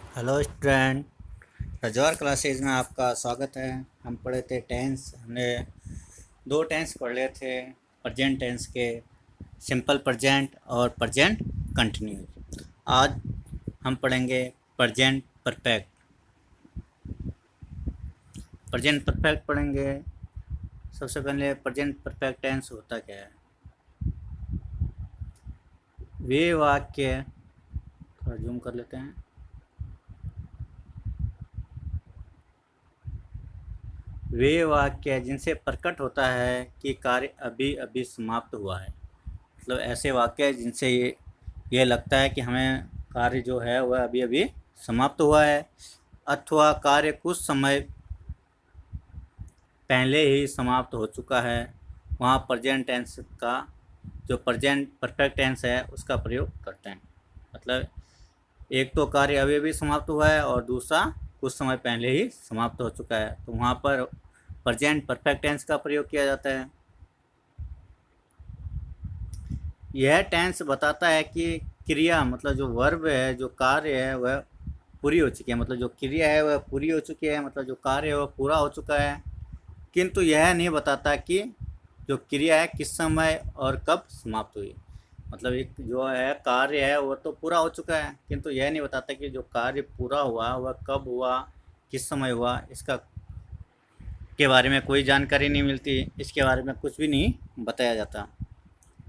Hello student, Rajwar classes में आपका स्वागत है। हम पढ़े थे टेंस। हमने दो टेंस पढ़ लिए थे प्रेजेंट टेंस के, सिंपल प्रेजेंट और प्रेजेंट कंटिन्यूस। आज हम पढ़ेंगे प्रेजेंट परफेक्ट। प्रेजेंट परफेक्ट पढ़ेंगे। सबसे पहले प्रेजेंट परफेक्ट टेंस होता क्या है। वे वाक्य, थोड़ा जूम कर लेते हैं। वे वाक्य जिनसे प्रकट होता है कि कार्य अभी अभी समाप्त हुआ है। मतलब ऐसे वाक्य जिनसे ये लगता है कि हमें कार्य जो है वह अभी अभी समाप्त हुआ है, अथवा कार्य कुछ समय पहले ही समाप्त हो चुका है। वहाँ प्रेजेंट टेंस का जो प्रेजेंट परफेक्ट टेंस है उसका प्रयोग करते हैं। मतलब एक तो कार्य अभी अभी समाप्त हुआ है और दूसरा कुछ समय पहले ही समाप्त हो चुका है, तो वहाँ पर प्रेजेंट परफेक्ट टेंस का प्रयोग किया जाता है। यह टेंस बताता है कि क्रिया, मतलब जो वर्ब है, जो कार्य है वह पूरी हो चुकी है। मतलब जो क्रिया है वह पूरी हो चुकी है, मतलब जो कार्य है वह पूरा हो चुका है। किंतु यह नहीं बताता कि जो क्रिया है किस समय और कब समाप्त हुई। मतलब एक जो है कार्य है वह तो पूरा हो चुका है, किंतु यह नहीं बताता कि जो कार्य पूरा हुआ वह कब हुआ, किस समय हुआ। इसका के बारे में कोई जानकारी नहीं मिलती, इसके बारे में कुछ भी नहीं बताया जाता।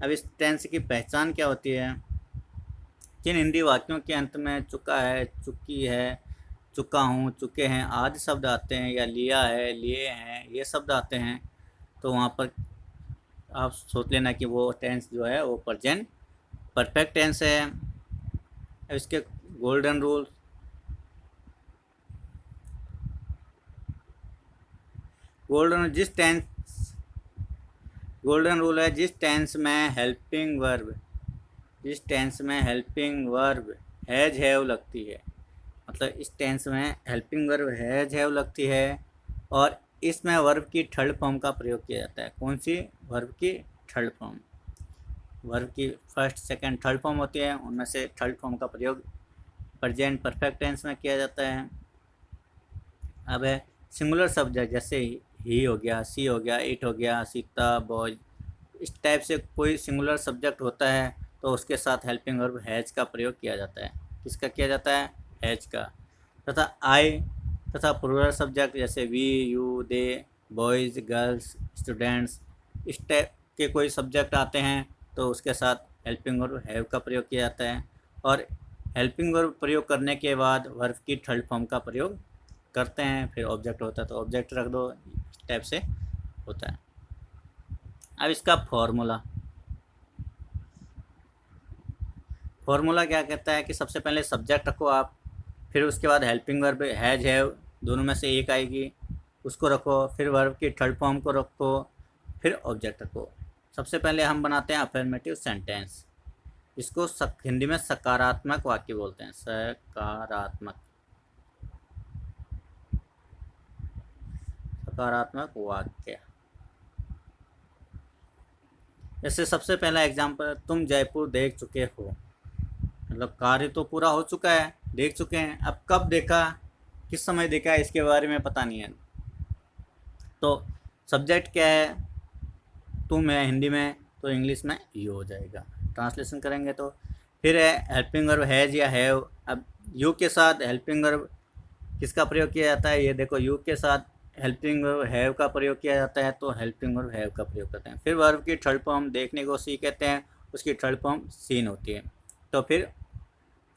अब इस टेंस की पहचान क्या होती है। किन हिंदी वाक्यों के अंत में चुका है, चुकी है, चुका हूँ, चुके हैं आदि शब्द आते हैं, या लिया है, लिए हैं, ये शब्द आते हैं, तो वहाँ पर आप सोच लेना कि वो टेंस जो है वो प्रेजेंट परफेक्ट टेंस है। अब इसके गोल्डन रूल। गोल्डन रूल है जिस टेंस में हेल्पिंग वर्ब हैज हैव लगती है। मतलब इस टेंस में हेल्पिंग वर्ब हैज हैव लगती है और इसमें वर्ब की थर्ड फॉर्म का प्रयोग किया जाता है। कौन सी वर्ब की थर्ड फॉर्म? वर्ब की फर्स्ट सेकंड थर्ड फॉर्म होती है, उनमें से थर्ड फॉर्म का प्रयोग प्रेजेंट परफेक्ट टेंस में किया जाता है। अब है सिंगुलर सब्जेक्ट, जैसे ही हो गया, सी हो गया, इट हो गया, सीता, बॉय, इस टाइप से कोई सिंगुलर सब्जेक्ट होता है तो उसके साथ हेल्पिंग वर्ब हैज का प्रयोग किया जाता है। किसका किया जाता है? हैज का। तथा आई तथा प्लूरल सब्जेक्ट जैसे we, you, they, boys, girls, students, इस टाइप के कोई सब्जेक्ट आते हैं तो उसके साथ हेल्पिंग वर्ब हैव का प्रयोग किया जाता है। और हेल्पिंग वर्ब प्रयोग करने के बाद वर्ब की थर्ड फॉर्म का प्रयोग करते हैं। फिर ऑब्जेक्ट होता है तो ऑब्जेक्ट रख दो, इस टाइप से होता है। अब इसका फॉर्मूला क्या कहता है कि सबसे पहले सब्जेक्ट रखो आप, फिर उसके बाद हेल्पिंग वर्ब हैज हैव, दोनों में से एक आएगी, उसको रखो, फिर वर्ब की थर्ड फॉर्म को रखो, फिर ऑब्जेक्ट रखो। सबसे पहले हम बनाते हैं अफर्मेटिव सेंटेंस। इसको हिंदी में सकारात्मक वाक्य बोलते हैं। सकारात्मक वाक्य। जैसे सबसे पहला एग्जाम्पल, तुम जयपुर देख चुके हो। मतलब कार्य तो पूरा हो चुका है, देख चुके हैं, अब कब देखा, किस समय देखा, इसके बारे में पता नहीं है। तो सब्जेक्ट क्या है? तुम है हिंदी में, तो इंग्लिश में यू हो जाएगा। ट्रांसलेशन करेंगे तो फिर है हेल्पिंग वर्ब हैज़ या हैव। अब यू के साथ हेल्पिंग वर्ब किसका प्रयोग किया जाता है? ये देखो, यू के साथ हेल्पिंग वर्ब हैव का प्रयोग किया जाता है, तो हेल्पिंग वर्ब हैव का प्रयोग करते हैं। फिर वर्ब की थर्ड फॉर्म देखने को सी कहते हैं, उसकी थर्ड फॉर्म सीन होती है, तो फिर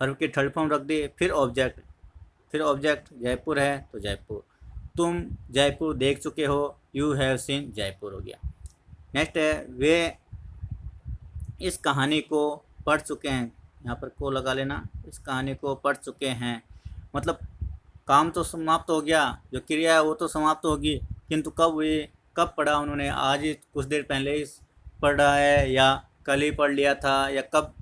वर्ब की थर्ड फॉर्म रख दी। फिर ऑब्जेक्ट जयपुर है तो जयपुर, तुम जयपुर देख चुके हो, यू हैव सीन जयपुर हो गया। नेक्स्ट है वे इस कहानी को पढ़ चुके हैं। यहाँ पर को लगा लेना, इस कहानी को पढ़ चुके हैं। मतलब काम तो समाप्त हो गया, जो क्रिया है वो तो समाप्त होगी, किंतु कब हुई, कब पढ़ा उन्होंने? आज ही कुछ देर पहले ही पढ़ा है, या कल ही पढ़ लिया था, या कब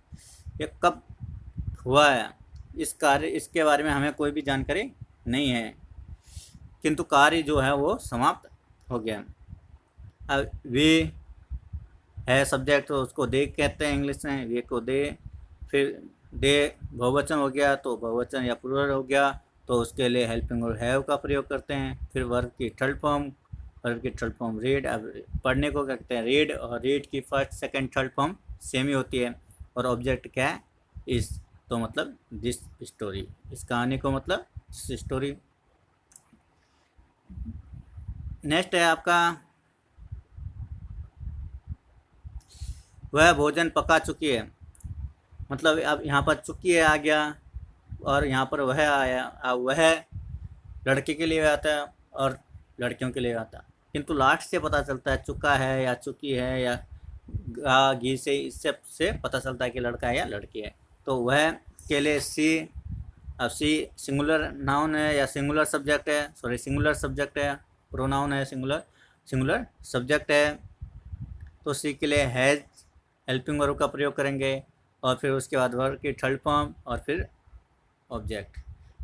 हुआ है। इसके बारे में हमें कोई भी जानकारी नहीं है, किंतु कार्य जो है वो समाप्त हो गया। अब वे है सब्जेक्ट, तो उसको दे कहते हैं इंग्लिश में, वे को दे। फिर दे बहुवचन हो गया तो बहुवचन या प्लूरल हो गया तो उसके लिए हेल्पिंग और हैव का प्रयोग करते हैं। फिर वर्ब की थर्ड फॉर्म, वर्ब की थर्ड फॉर्म रीड, अब पढ़ने को क्या कहते हैं रीड, और रीड की first second third form same ही होती है। और ऑब्जेक्ट क्या है इस, तो मतलब दिस स्टोरी, इस कहानी को मतलब स्टोरी। नेक्स्ट है आपका वह भोजन पका चुकी है, मतलब अब यहाँ पर चुकी है आ गया और यहाँ पर वह आया, वह लड़के के लिए आता है और लड़कियों के लिए आता है, किंतु लास्ट से पता चलता है चुका है या चुकी है या घी से, इससे से पता चलता है कि लड़का है या लड़की है। तो वह के लिए सी, अब सी सिंगुलर नाउन है या सिंगुलर सब्जेक्ट है, सॉरी सिंगुलर सब्जेक्ट है, प्रोनाउन है, सिंगुलर सिंगुलर सब्जेक्ट है। तो सी के लिए हैज़ हेल्पिंग वर्ब का प्रयोग करेंगे और फिर उसके बाद वर्ब की थर्ड फॉर्म और फिर ऑब्जेक्ट,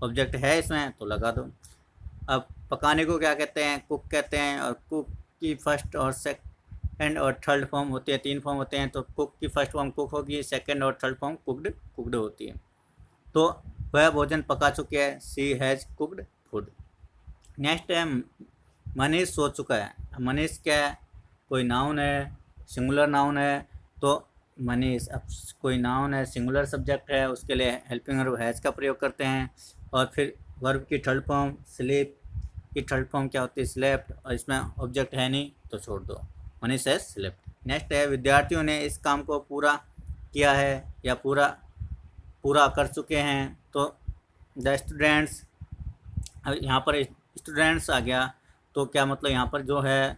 ऑब्जेक्ट है इसमें तो लगा दो। अब पकाने को क्या कहते हैं, कुक कहते हैं, और कुक की फर्स्ट और सेकंड और थर्ड फॉर्म होती है, 3 फॉर्म होते हैं। तो कुक की फर्स्ट फॉर्म कुक होगी, सेकंड और थर्ड फॉर्म कुकड कुकड होती है। तो वह भोजन पका चुकी है, सी हैज़ कुकड फूड। नेक्स्ट है मनीष सो चुका है। मनीष क्या है, कोई नाउन है, सिंगुलर नाउन है, तो मनीष अब कोई नाउन है, सिंगुलर सब्जेक्ट है, उसके लिए हेल्पिंग वर्ब हैज़ का प्रयोग करते हैं। और फिर वर्ब की थर्ड फॉर्म स्लीप की थर्ड फॉर्म क्या होती है स्लेप्ट, और इसमें ऑब्जेक्ट है नहीं तो छोड़ दो, मनीष हैज़ स्लेप्ट। नेक्स्ट है विद्यार्थियों ने इस काम को पूरा किया है या पूरा कर चुके हैं, तो द स्टूडेंट्स, अब यहाँ पर स्टूडेंट्स आ गया तो क्या मतलब यहाँ पर जो है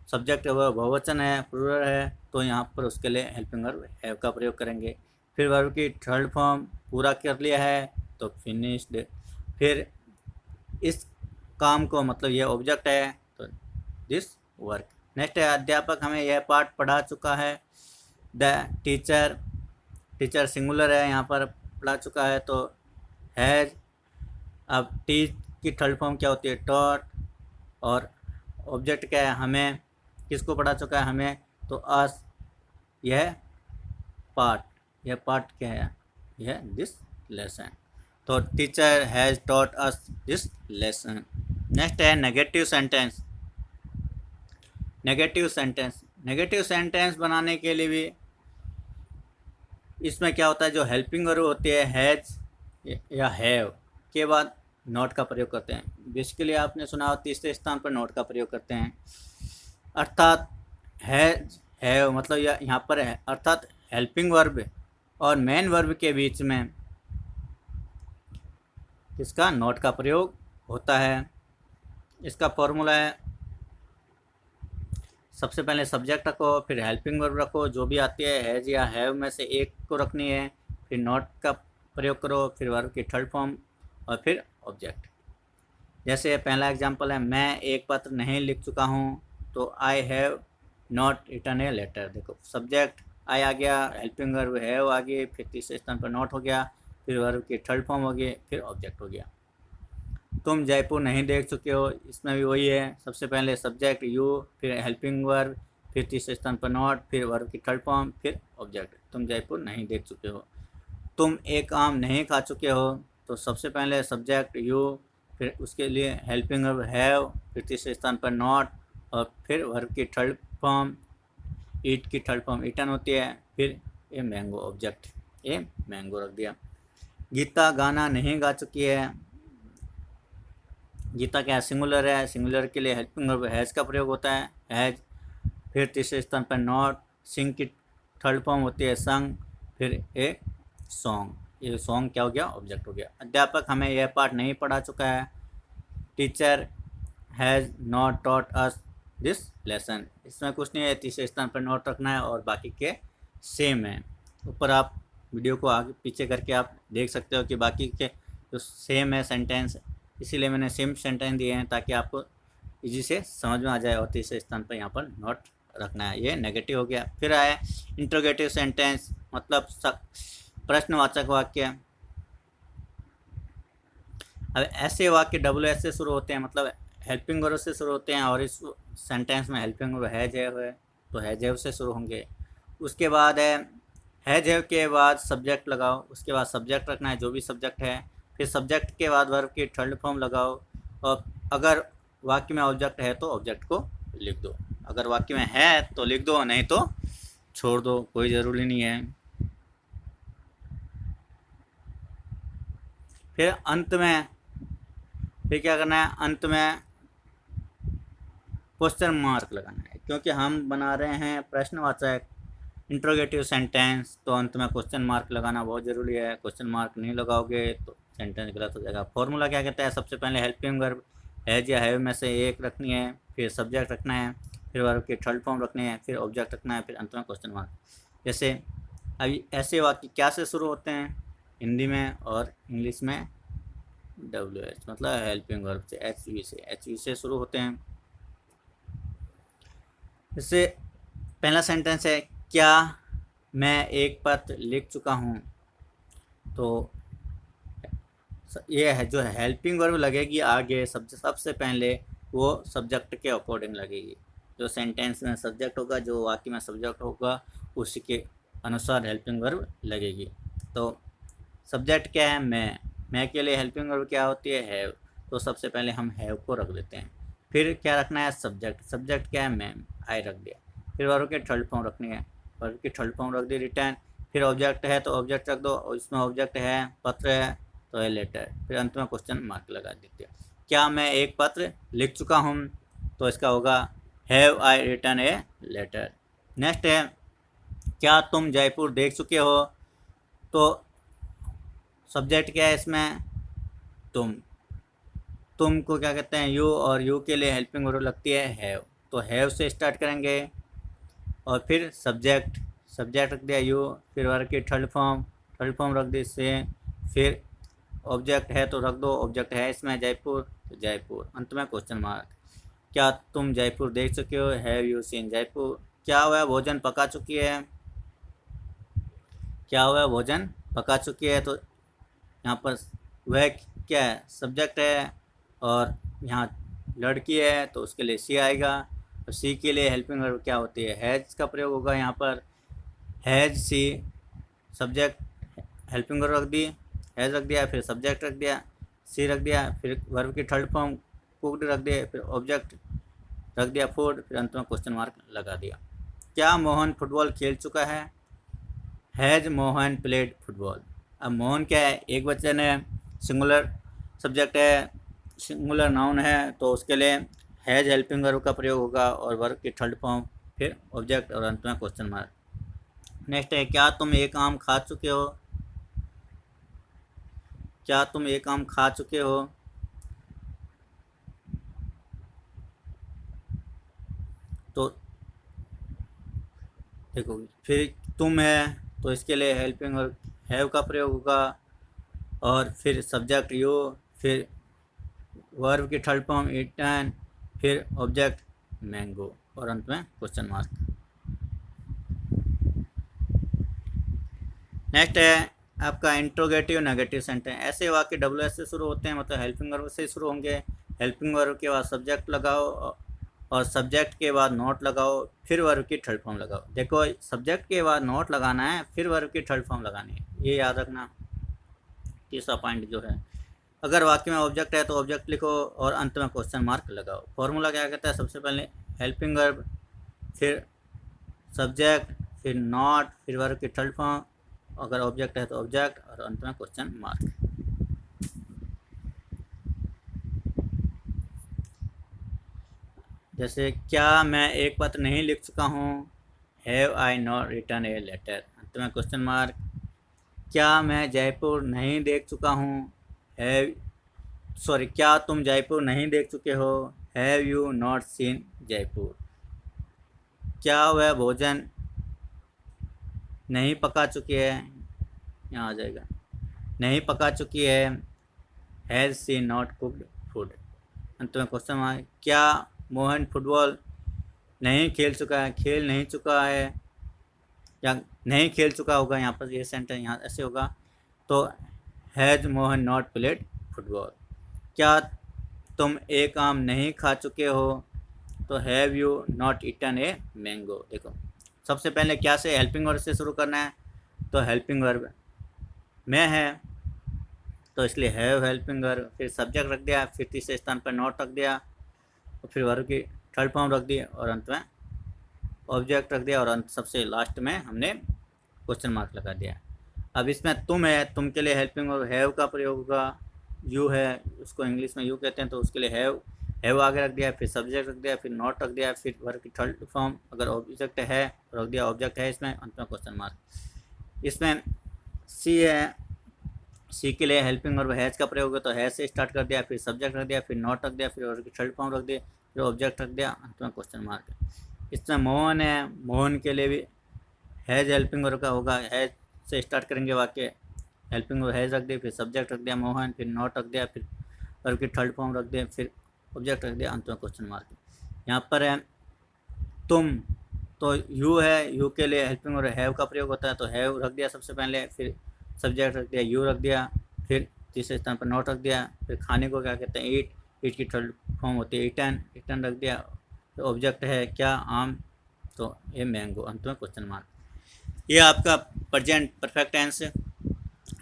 सब्जेक्ट है वह बहुवचन है, प्लूरल है, तो यहाँ पर उसके लिए हेल्पिंग वर्ब हैव का प्रयोग करेंगे। फिर वर्ब की थर्ड फॉर्म पूरा कर लिया है तो फिनिश्ड। फिर इस काम को मतलब ये ऑब्जेक्ट है तो दिस वर्क। नेक्स्ट है अध्यापक हमें यह पाठ पढ़ा चुका है, द टीचर, टीचर सिंगुलर है यहाँ पर, पढ़ा चुका है तो हैज़। अब टीच की थर्ड फॉर्म क्या होती है टॉट, और ऑब्जेक्ट क्या है हमें, किसको पढ़ा चुका है हमें, तो अस, यह पार्ट, यह पार्ट क्या है, यह दिस लेसन। तो teacher has taught us this lesson. Next है negative sentence. Negative sentence, negative sentence बनाने के लिए भी इसमें क्या होता है, जो हेल्पिंग वर्ब होती है हैज़ या हैव के बाद नॉट का प्रयोग करते हैं। बेसिकली आपने सुना हो तीसरे स्थान पर नॉट का प्रयोग करते हैं, अर्थात हैज़ हैव मतलब यहाँ पर है, अर्थात हेल्पिंग वर्ब और मेन वर्ब के बीच में इसका नॉट का प्रयोग होता है। इसका फॉर्मूला है सबसे पहले सब्जेक्ट रखो, फिर हेल्पिंग वर्ब रखो, जो भी आती है हैज़ या हैव में से एक को रखनी है, फिर नॉट का प्रयोग करो, फिर वर्ब की थर्ड फॉर्म और फिर ऑब्जेक्ट। जैसे पहला एग्जांपल है मैं एक पत्र नहीं लिख चुका हूँ, तो I have not written a letter. देखो सब्जेक्ट आई आ गया, हेल्पिंग वर्ब हैव आ गई, फिर तीसरे स्थान पर नॉट हो गया, फिर वर्ब की थर्ड फॉर्म हो गई, फिर ऑब्जेक्ट हो गया। तुम जयपुर नहीं देख चुके हो, इसमें भी वही है, सबसे पहले सब्जेक्ट यू, फिर हेल्पिंग वर्ब, फिर तीसरे स्थान पर नॉट, फिर वर्ब की थर्ड फॉर्म, फिर ऑब्जेक्ट। तुम जयपुर नहीं देख चुके हो। तुम एक आम नहीं खा चुके हो, तो सबसे पहले सब्जेक्ट यू, फिर उसके लिए हेल्पिंग वर्ब हैव, फिर तीसरे स्थान पर नॉट, और फिर वर्ब की थर्ड फॉर्म ईट की थर्ड फॉर्म ईटन होती है, फिर a mango object, a mango रख दिया। गीता गाना नहीं गा चुकी है, गीता क्या सिंगुलर है, सिंगुलर के लिए हेल्पिंग वर्ब हैज़ का प्रयोग होता है हैज़, फिर तीसरे स्थान पर नॉट, सिंग की थर्ड फॉर्म होती है संग, फिर ए सॉन्ग, ये सॉन्ग क्या हो गया ऑब्जेक्ट हो गया। अध्यापक हमें यह पाठ नहीं पढ़ा चुका है, teacher has not taught us this lesson. इसमें कुछ नहीं है, तीसरे स्थान पर नॉट रखना है और बाकी के सेम है। ऊपर आप वीडियो को आगे पीछे करके आप देख सकते हो कि बाकी के जो सेम है सेंटेंस, इसीलिए मैंने सेम सेंटेंस दिए हैं ताकि आपको इजी से समझ में आ जाए, और तीसरे स्थान पर यहाँ पर नॉट रखना है। ये नेगेटिव हो गया। फिर आया इंट्रोगेटिव सेंटेंस, मतलब प्रश्नवाचक वाक्य। अब ऐसे वाक्य WH से शुरू होते हैं, मतलब हेल्पिंग वर्ब से शुरू होते हैं, और इस सेंटेंस में हेल्पिंग वर्ब हैज़ है तो हैज़ हैव से शुरू होंगे। उसके बाद है हैव के बाद सब्जेक्ट लगाओ, उसके बाद सब्जेक्ट रखना है जो भी सब्जेक्ट है, फिर सब्जेक्ट के बाद वर्ब की थर्ड फॉर्म लगाओ, और अगर वाक्य में ऑब्जेक्ट है तो ऑब्जेक्ट को लिख दो। अगर वाक्य में है तो लिख दो, नहीं तो छोड़ दो, कोई ज़रूरी नहीं है। फिर अंत में फिर क्या करना है, अंत में क्वेश्चन मार्क लगाना है, क्योंकि हम बना रहे हैं प्रश्नवाचक इंट्रोगेटिव सेंटेंस, तो अंत में क्वेश्चन मार्क लगाना बहुत ज़रूरी है। क्वेश्चन मार्क नहीं लगाओगे तो सेंटेंस गलत हो जाएगा। फॉर्मूला क्या कहता है, सबसे पहले हेल्पिंग वर्ब हैज या हैव में से एक रखनी है, फिर सब्जेक्ट रखना है, फिर वर्ब की थर्ड फॉर्म रखनी है, फिर ऑब्जेक्ट रखना है, फिर अंत में क्वेश्चन मार्क। जैसे अभी ऐसे वाक्य क्या से शुरू होते हैं, हिंदी में और इंग्लिश में WH, मतलब हेल्पिंग वर्ब से, HV से शुरू होते हैं। जैसे पहला सेंटेंस है, क्या मैं एक पत्र लिख चुका हूँ, तो ये है जो हेल्पिंग वर्ब लगेगी आगे सबसे पहले वो सब्जेक्ट के अकॉर्डिंग लगेगी। जो सेंटेंस में सब्जेक्ट होगा, जो वाक्य में सब्जेक्ट होगा, उसी के अनुसार हेल्पिंग वर्ब लगेगी। तो सब्जेक्ट क्या है, मैं के लिए हेल्पिंग वर्ब क्या होती है, हैव, तो सबसे पहले हम हैव को रख देते हैं। फिर क्या रखना है, सब्जेक्ट क्या है, मैं, आई रख दिया। फिर वर्ब की थर्ड फॉर्म रखनी है, वर्ब की थर्ड फॉर्म रख दी, रिटर्न। फिर ऑब्जेक्ट है तो ऑब्जेक्ट रख दो, और इसमें ऑब्जेक्ट है पत्र है तो है लेटर। फिर अंत में क्वेश्चन मार्क लगा देते हैं। क्या मैं एक पत्र लिख चुका हूँ, तो इसका होगा have I written a letter. Next है, क्या तुम जयपुर देख चुके हो, तो सब्जेक्ट क्या है इसमें, तुम को क्या कहते हैं, यू, और यू के लिए हेल्पिंग वर्ब लगती है हैव, तो हैव से स्टार्ट करेंगे, और फिर सब्जेक्ट रख दिया यू, फिर वर्ब की थर्ड फॉर्म रख दी से, फिर ऑब्जेक्ट है तो रख दो, ऑब्जेक्ट है इसमें जयपुर तो जयपुर, अंत में क्वेश्चन मार्क। क्या तुम जयपुर देख चुके हो, हैव यू सीन जयपुर। क्या हुआ, भोजन पका चुकी है, क्या हुआ, भोजन पका चुकी है, तो यहाँ पर वह क्या है, सब्जेक्ट है, और यहाँ लड़की है तो उसके लिए सी आएगा, और सी के लिए हेल्पिंग वर्ब क्या होती है, हैज़ का प्रयोग होगा। यहाँ पर has she, subject helping verb रख दी, हैज़ रख दिया, फिर सब्जेक्ट रख दिया, सी रख दिया, फिर वर्ब की थर्ड फॉर्म कुक्ड रख दिया, फिर ऑब्जेक्ट रख दिया फूड, फिर अंत में क्वेश्चन मार्क लगा दिया। क्या मोहन फुटबॉल खेल चुका है, हैज़ मोहन प्लेड फुटबॉल। अब मोहन क्या है, एक वचन है, सिंगुलर सब्जेक्ट है, सिंगुलर नाउन है, तो उसके लिए हैज़ हेल्पिंग वर्ब का प्रयोग होगा, और वर्ब की थर्ड फॉर्म, फिर ऑब्जेक्ट, और अंत में क्वेश्चन मार्क। नेक्स्ट है, क्या तुम एक आम खा चुके हो, क्या तुम एक आम खा चुके हो, तो देखो फिर तुम है तो इसके लिए हेल्पिंग वर्ब हैव का प्रयोग होगा, और फिर सब्जेक्ट यू, फिर वर्ब की थर्ड फॉर्म इटन, फिर ऑब्जेक्ट मैंगो, और अंत में क्वेश्चन मार्क। नेक्स्ट है आपका इंट्रोगेटिव नेगेटिव सेंटेंस। ऐसे वाक्य WH से शुरू होते हैं, मतलब हेल्पिंग वर्ब से शुरू होंगे। हेल्पिंग वर्ब के बाद सब्जेक्ट लगाओ, और सब्जेक्ट के बाद नोट लगाओ, फिर वर्ब की थर्ड फॉर्म लगाओ। देखो सब्जेक्ट के बाद नोट लगाना है, फिर वर्ब की थर्ड फॉर्म लगानी है, ये याद रखना। तीसरा पॉइंट जो है, अगर वाक्य में ऑब्जेक्ट है तो ऑब्जेक्ट लिखो, और अंत में क्वेश्चन मार्क लगाओ। फॉर्मूला क्या कहता है, सबसे पहले हेल्पिंग वर्ब, फिर सब्जेक्ट, फिर नॉट, फिर वर्ब की थर्ड फॉर्म, अगर ऑब्जेक्ट है तो ऑब्जेक्ट, और अंत में क्वेश्चन मार्क। जैसे क्या मैं एक पत्र नहीं लिख चुका हूँ, have I not written a letter, अंत में क्वेश्चन मार्क। क्या मैं जयपुर नहीं देख चुका हूँ, क्या तुम जयपुर नहीं देख चुके हो, have you not seen Jaipur. क्या वह भोजन नहीं पका चुकी है, यहाँ आ जाएगा, नहीं पका चुकी है, has she not cooked food, अंत में क्वेश्चन मार्क। क्या मोहन फुटबॉल नहीं खेल चुका है, खेल नहीं चुका है, या नहीं खेल चुका होगा, यहाँ पर ये सेंटेंस यहाँ ऐसे होगा, तो has Mohan not played football. क्या तुम एक आम नहीं खा चुके हो, तो have you not eaten a mango. देखो सबसे पहले क्या से, हेल्पिंग वर्ब से शुरू करना है, तो हेल्पिंग वर्ब मैं है, तो इसलिए हैव हेल्पिंग वर्ब। फिर सब्जेक्ट रख दिया, फिर तीसरे स्थान पर नॉट रख दिया, और फिर वर्ब की थर्ड फॉर्म रख दी, और अंत में ऑब्जेक्ट रख दिया, और अंत सबसे लास्ट में हमने क्वेश्चन मार्क लगा दिया। अब इसमें तुम है, तुम के लिए हेल्पिंग वर्ब हैव का प्रयोग होगा। यू है, उसको इंग्लिश में यू कहते हैं, तो उसके लिए हैव आगे रख दिया, फिर सब्जेक्ट रख दिया, फिर नॉट रख दिया, फिर वर्ब की थर्ड फॉर्म, अगर ऑब्जेक्ट है रख दिया, ऑब्जेक्ट है इसमें, अंत में क्वेश्चन मार्क। इसमें सी है, सी के लिए हेल्पिंग वर्ब हैज का प्रयोग है, तो हैज से स्टार्ट कर दिया, फिर सब्जेक्ट रख दिया, फिर नॉट रख दिया, फिर वर्ब की थर्ड फॉर्म रख दिया, फिर ऑब्जेक्ट रख दिया, अंत में क्वेश्चन मार्क। इसमें मोहन है, मोहन के लिए भी हैज हेल्पिंग वर्ब का होगा, हैज से स्टार्ट करेंगे वाक्य, हेल्पिंग वर्ब हैज रख दिया, फिर सब्जेक्ट रख दिया मोहन, फिर नॉट रख दिया, फिर वर्ब की थर्ड फॉर्म रख दिया, फिर ऑब्जेक्ट रख दिया, अंत में क्वेश्चन मार्क। यहाँ पर है तुम, तो यू है, यू के लिए हेल्पिंग वर्ब हैव का प्रयोग होता है, तो हैव रख दिया सबसे पहले, फिर सब्जेक्ट रख दिया, यू रख दिया, फिर तीसरे स्थान पर नॉट रख दिया, फिर खाने को क्या कहते हैं ईट, ईट की थर्ड फॉर्म होती है ईटन, ईटन रख दिया, फिर ऑब्जेक्ट है क्या आम, तो ये मैंगो, अंत में क्वेश्चन मार्क। ये आपका प्रेजेंट परफेक्ट टेंस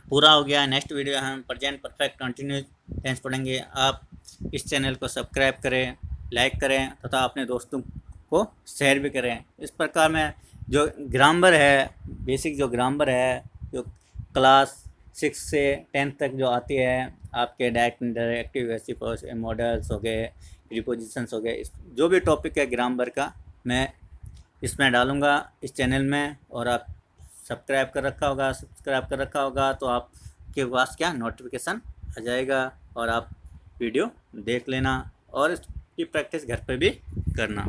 पूरा हो गया। नेक्स्ट वीडियो हम प्रेजेंट परफेक्ट कंटिन्यूस टेंस पढ़ेंगे। आप इस चैनल को सब्सक्राइब करें, लाइक करें तथा अपने दोस्तों को शेयर भी करें। इस प्रकार में जो ग्रामर है, बेसिक जो ग्रामर है, जो क्लास 6 से 10 तक जो आती है, आपके डायरेक्ट इंटरएक्टिव ऐसी मॉडल्स हो गए, प्रीपोजिशंस हो गए, जो भी टॉपिक है ग्रामर का मैं इसमें डालूँगा इस चैनल में। और आप सब्सक्राइब कर रखा होगा तो आपके पास क्या नोटिफिकेशन आ जाएगा, और आप वीडियो देख लेना और इसकी प्रैक्टिस घर पे भी करना।